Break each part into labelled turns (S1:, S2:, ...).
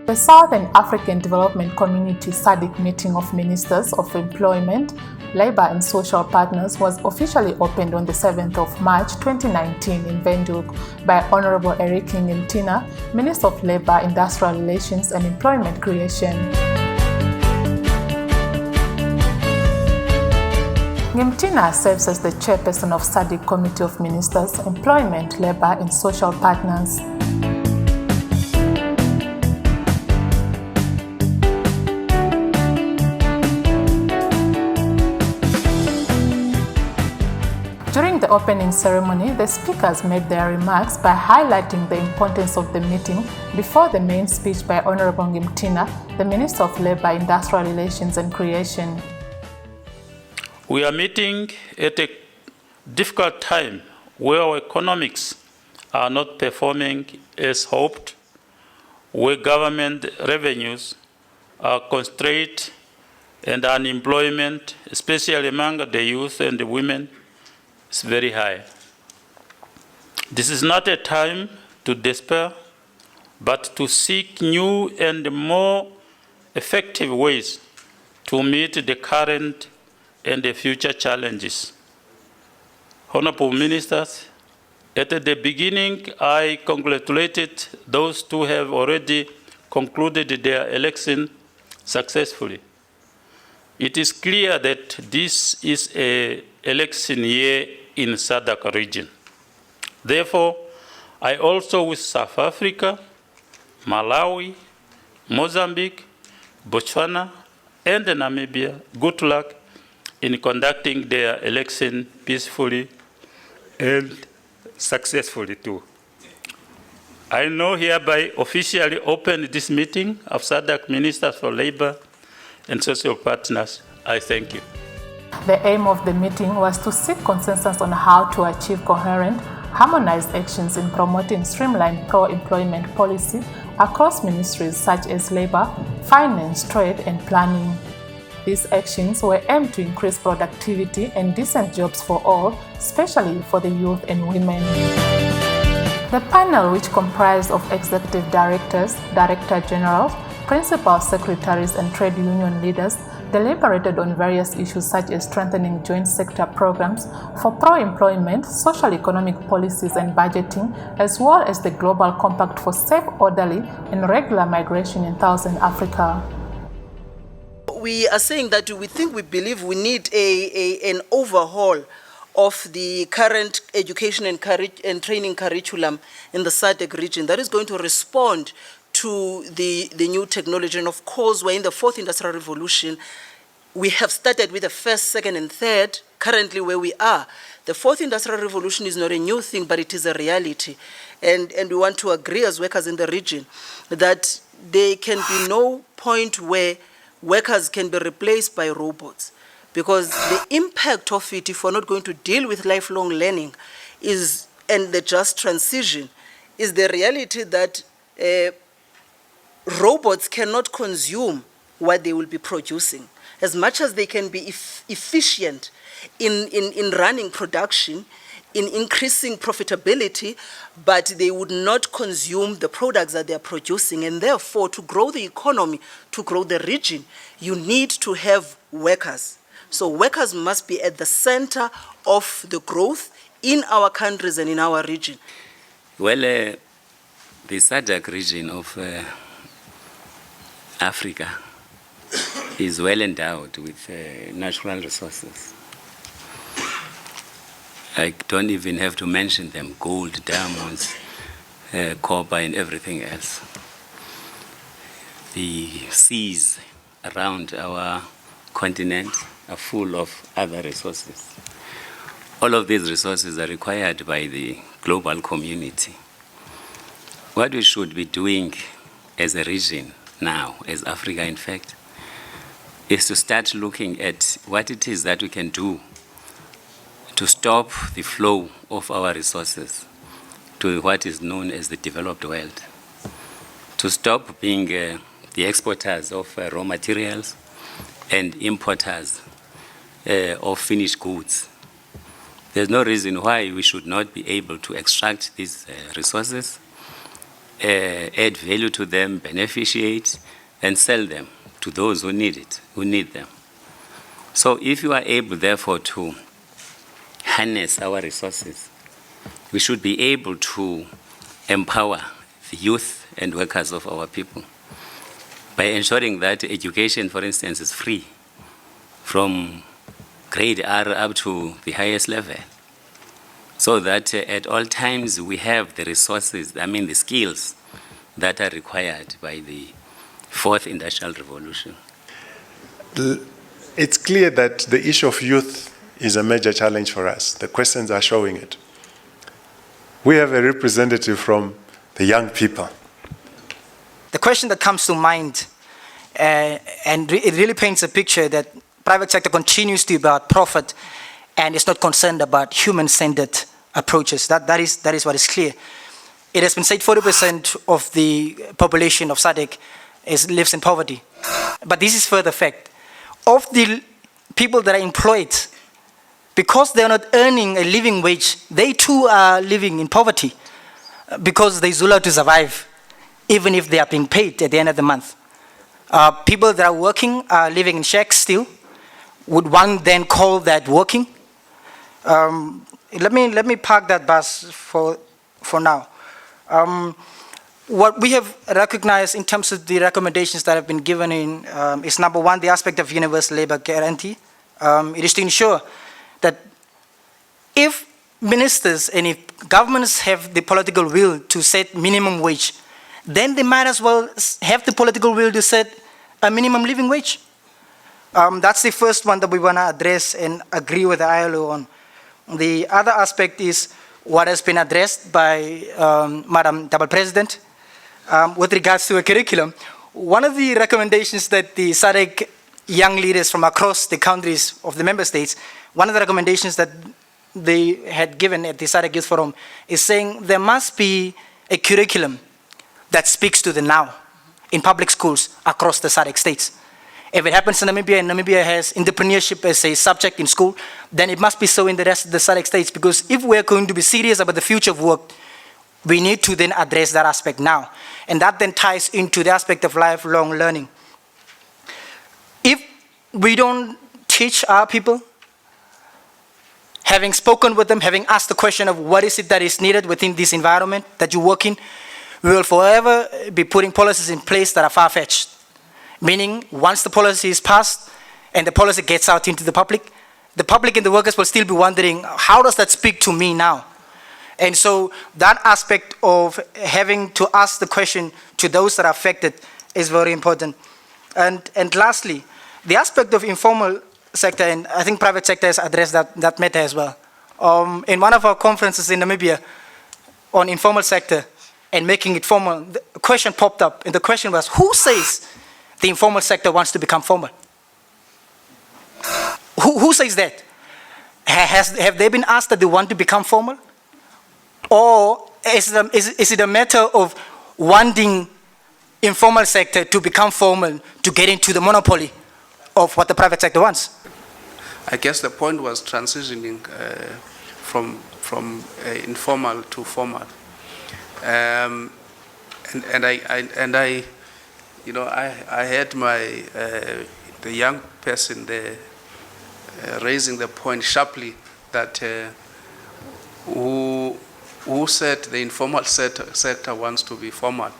S1: The Southern African Development Community SADC meeting of Ministers of Employment, Labour and Social Partners was officially opened on the 7th of March 2019 in Windhoek by Honourable Eric Ngintina, Minister of Labour, Industrial Relations and Employment Creation. Ngintina serves as the chairperson of SADC Committee of Ministers, Employment, Labour and Social Partners. During the opening ceremony, the speakers made their remarks by highlighting the importance of the meeting before the main speech by Honourable Ngintina, the Minister of Labour, Industrial Relations and Creation.
S2: We are meeting at a difficult time where our economics are not performing as hoped, where government revenues are constrained and unemployment, especially among the youth and the women, is very high. This is not a time to despair, but to seek new and more effective ways to meet the current and the future challenges. Honorable Ministers, at the beginning, I congratulated those who have already concluded their election successfully. It is clear that this is an election year in SADC region. Therefore, I also wish South Africa, Malawi, Mozambique, Botswana, and Namibia good luck in conducting their election peacefully and successfully too. I now hereby officially open this meeting of SADC Ministers for Labour and Social Partners. I thank you.
S1: The aim of the meeting was to seek consensus on how to achieve coherent, harmonized actions in promoting streamlined pro-employment policy across ministries such as Labour, Finance, Trade and Planning. These actions were aimed to increase productivity and decent jobs for all, especially for the youth and women. The panel, which comprised of executive directors, director generals, principal secretaries and trade union leaders, deliberated on various issues such as strengthening joint sector programs for pro-employment, social-economic policies and budgeting, as well as the Global Compact for safe, orderly and regular migration in Southern Africa.
S3: We are saying that we believe we need an overhaul of the current education and training curriculum in the SADC region that is going to respond to the new technology. And of course, we're in the fourth industrial revolution. We have started with the first, second, and third. Currently, where we are, the fourth industrial revolution is not a new thing, but it is a reality. And we want to agree as workers in the region that there can be no point where workers can be replaced by robots, because the impact of it, if we're not going to deal with lifelong learning and the just transition, is the reality that robots cannot consume what they will be producing. As much as they can be efficient in running production, in increasing profitability, but they would not consume the products that they are producing. And therefore, to grow the economy, to grow the region, you need to have workers. So workers must be at the center of the growth in our countries and in our region.
S4: Well, the SADC region of Africa is well endowed with natural resources. I don't even have to mention them: gold, diamonds, copper, and everything else. The seas around our continent are full of other resources. All of these resources are required by the global community. What we should be doing as a region now, as Africa in fact, is to start looking at what it is that we can do to stop the flow of our resources to what is known as the developed world, to stop being the exporters of raw materials and importers of finished goods. There's no reason why we should not be able to extract these resources add value to them, beneficiate, and sell them to those who need it, who need them. So if you are able, therefore, to harness our resources, we should be able to empower the youth and workers of our people by ensuring that education, for instance, is free from grade R up to the highest level, so that at all times we have the resources, the skills that are required by the fourth industrial revolution.
S5: It's clear that the issue of youth is a major challenge for us. The questions are showing it. We have a representative from the young people.
S6: The question that comes to mind, and it really paints a picture that private sector continues to be about profit and is not concerned about human-centered approaches. That is what is clear. It has been said 40% of the population of SADC lives in poverty. But this is further fact. Of the people that are employed, because they are not earning a living wage, they too are living in poverty because they zula to survive, even if they are being paid at the end of the month. People that are working are living in shacks still. Would one then call that working? Let me park that bus for now. What we have recognized in terms of the recommendations that have been given in is number one, the aspect of universal labor guarantee. It is to ensure that if ministers and if governments have the political will to set minimum wage, then they might as well have the political will to set a minimum living wage. That's the first one that we want to address and agree with the ILO on. The other aspect is what has been addressed by Madam Double President with regards to a curriculum. One of the recommendations that the SADC young leaders from across the countries of the member states, one of the recommendations that they had given at the SADC Youth Forum is saying there must be a curriculum that speaks to the now in public schools across the SADC states. If it happens in Namibia and Namibia has entrepreneurship as a subject in school, then it must be so in the rest of the SADC states, because if we're going to be serious about the future of work, we need to then address that aspect now. And that then ties into the aspect of lifelong learning. If we don't teach our people, having spoken with them, having asked the question of what is it that is needed within this environment that you work in, we will forever be putting policies in place that are far-fetched. Meaning, once the policy is passed and the policy gets out into the public and the workers will still be wondering, how does that speak to me now? And so that aspect of having to ask the question to those that are affected is very important. And lastly, the aspect of informal sector, and I think private sector has addressed that matter as well. In one of our conferences in Namibia on informal sector and making it formal, the question popped up, and the question was, who says the informal sector wants to become formal? Who says that? Have they been asked that they want to become formal? Or is it a matter of wanting informal sector to become formal to get into the monopoly of what the private sector wants?
S7: I guess the point was transitioning from informal to formal. And I you know, I had the young person there raising the point sharply that who said the informal sector wants to be formal.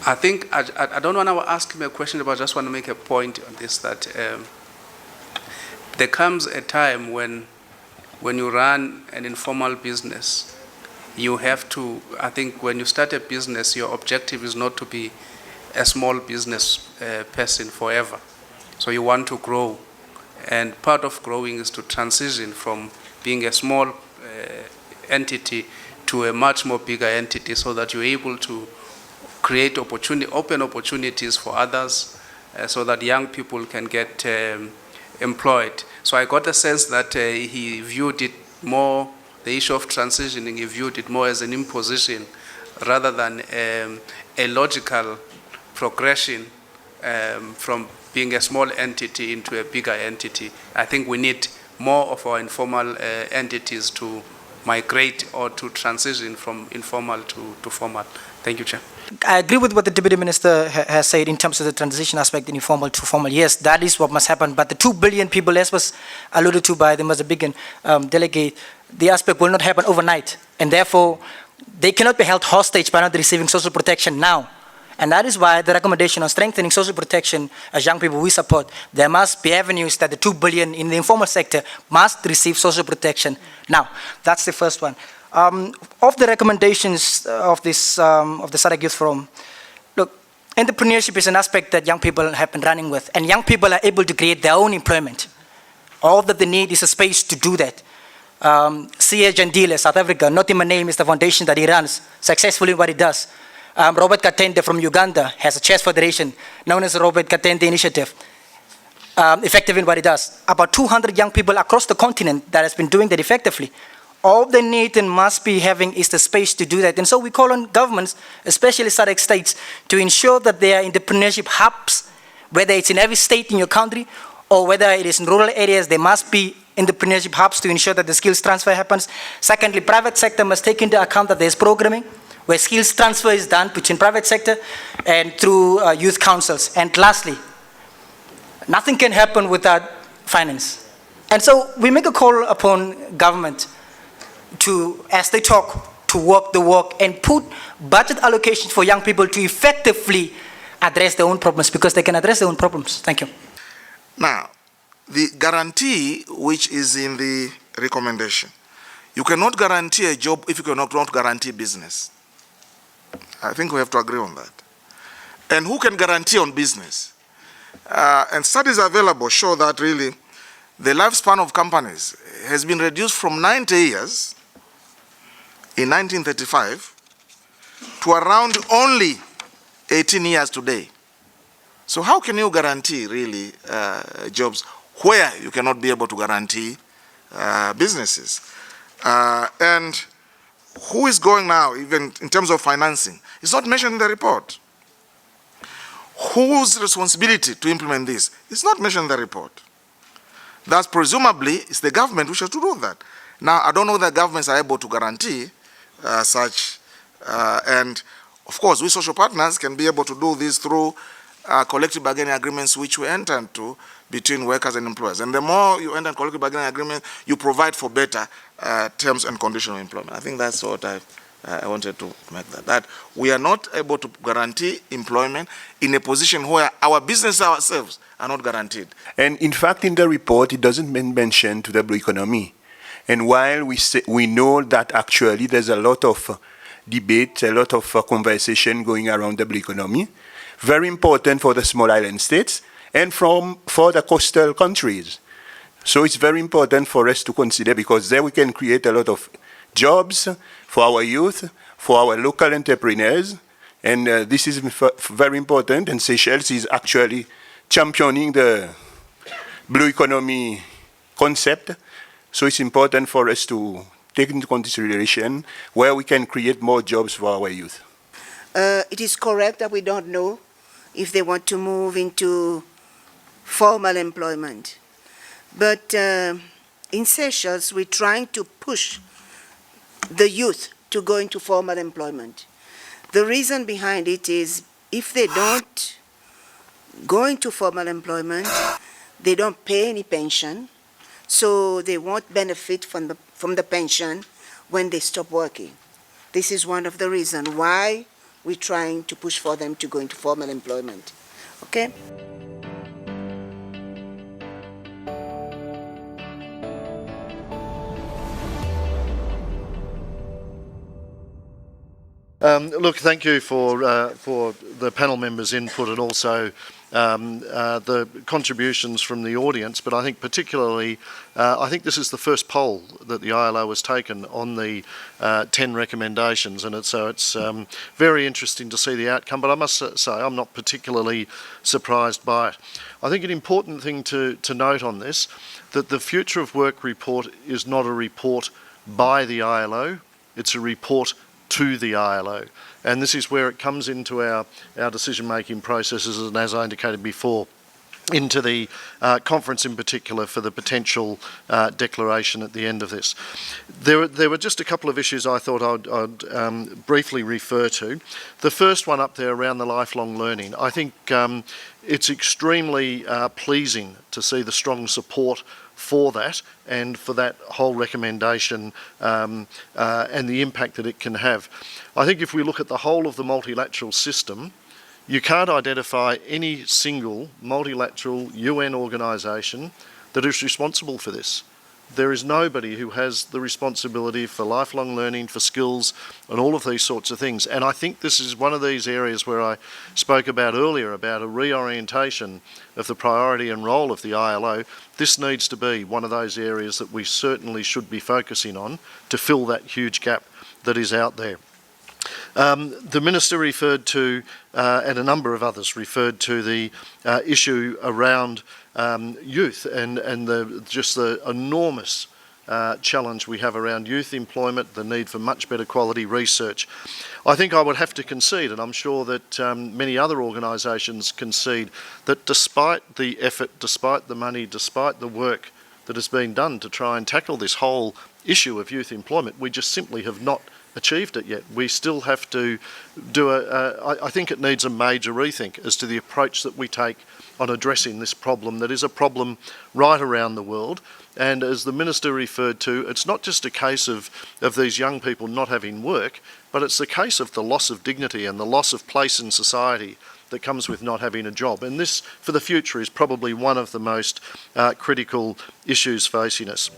S7: I think, I don't want to ask him a question, but I just want to make a point on this, that there comes a time when you run an informal business, you have to, I think when you start a business, your objective is not to be a small business person forever. So you want to grow. And part of growing is to transition from being a small entity to a much more bigger entity, so that you're able to create open opportunities for others, so that young people can get employed. So I got the sense that he viewed it more, the issue of transitioning, he viewed it more as an imposition rather than a logical progression from being a small entity into a bigger entity. I think we need more of our informal entities to migrate or to transition from informal to formal. Thank you, Chair.
S6: I agree with what the Deputy Minister has said in terms of the transition aspect in informal to formal. Yes, that is what must happen. But the 2 billion people, as was alluded to by the Mozambican delegate, the aspect will not happen overnight. And therefore, they cannot be held hostage by not receiving social protection now. And that is why the recommendation on strengthening social protection as young people we support, there must be avenues that the 2 billion in the informal sector must receive social protection now. That's the first one. Of the recommendations of this of the SADC Youth Forum, look, entrepreneurship is an aspect that young people have been running with, and young people are able to create their own employment. All that they need is a space to do that. C.A. Jandile, South Africa, not in my name, is the foundation that he runs successfully in what he does. Robert Katende from Uganda has a chess federation known as the Robert Katende Initiative, effective in what he does. About 200 young people across the continent that has been doing that effectively. All they need and must be having is the space to do that. And so we call on governments, especially SADC states, to ensure that there are entrepreneurship hubs, whether it's in every state in your country or whether it is in rural areas, there must be entrepreneurship hubs to ensure that the skills transfer happens. Secondly, private sector must take into account that there's programming where skills transfer is done between private sector and through youth councils. And lastly, nothing can happen without finance. And so we make a call upon government to, as they talk, to walk the walk and put budget allocations for young people to effectively address their own problems, because they can address their own problems. Thank you.
S8: Now, the guarantee which is in the recommendation, you cannot guarantee a job if you cannot guarantee business. I think we have to agree on that. And who can guarantee on business? And studies available show that really the lifespan of companies has been reduced from 90 years in 1935 to around only 18 years today. So how can you guarantee really jobs where you cannot be able to guarantee businesses? And who is going now, even in terms of financing? It's not mentioned in the report. Whose responsibility to implement this? It's not mentioned in the report. Thus, presumably, it's the government which has to do that. Now, I don't know that governments are able to guarantee such, and of course, we social partners can be able to do this through collective bargaining agreements which we enter into between workers and employers. And the more you enter collective bargaining agreement, you provide for better terms and conditions of employment. I think that's what I wanted to make that we are not able to guarantee employment in a position where our business ourselves are not guaranteed.
S9: And in fact, in the report, it doesn't mention to the blue economy. And while we know that actually there's a lot of debate, a lot of conversation going around the blue economy, very important for the small island states and for the coastal countries. So it's very important for us to consider, because there we can create a lot of jobs for our youth, for our local entrepreneurs, and this is very important, and Seychelles is actually championing the blue economy concept. So it's important for us to take into consideration where we can create more jobs for our youth.
S10: It is correct that we don't know if they want to move into formal employment. But in Seychelles, we're trying to push the youth to go into formal employment. The reason behind it is if they don't go into formal employment, they don't pay any pension, so they won't benefit from the pension when they stop working. This is one of the reasons why we're trying to push for them to go into formal employment. Okay?
S11: Look, thank you for the panel members' input and also the contributions from the audience. But I think particularly, I think this is the first poll that the ILO has taken on the 10 recommendations, and it's very interesting to see the outcome. But I must say, I'm not particularly surprised by it. I think an important thing to note on this, that the Future of Work report is not a report by the ILO, it's a report to the ILO, and this is where it comes into our decision-making processes, and as I indicated before, into the conference in particular for the potential declaration at the end of this. There were just a couple of issues I thought I'd briefly refer to. The first one up there around the lifelong learning. I think it's extremely pleasing to see the strong support for that and for that whole recommendation and the impact that it can have. I think if we look at the whole of the multilateral system, you can't identify any single multilateral UN organisation that is responsible for this. There is nobody who has the responsibility for lifelong learning, for skills and all of these sorts of things. And I think this is one of these areas where I spoke about earlier about a reorientation of the priority and role of the ILO. This needs to be one of those areas that we certainly should be focusing on to fill that huge gap that is out there. The Minister referred to, and a number of others referred to the issue around youth and just the enormous challenge we have around youth employment, the need for much better quality research. I think I would have to concede, and I'm sure that many other organisations concede, that despite the effort, despite the money, despite the work that has been done to try and tackle this whole issue of youth employment, we just simply have not achieved it yet. We still have to do I think it needs a major rethink as to the approach that we take on addressing this problem that is a problem right around the world. And as the Minister referred to, it's not just a case of these young people not having work, but it's the case of the loss of dignity and the loss of place in society that comes with not having a job. And this, for the future, is probably one of the most critical issues facing us.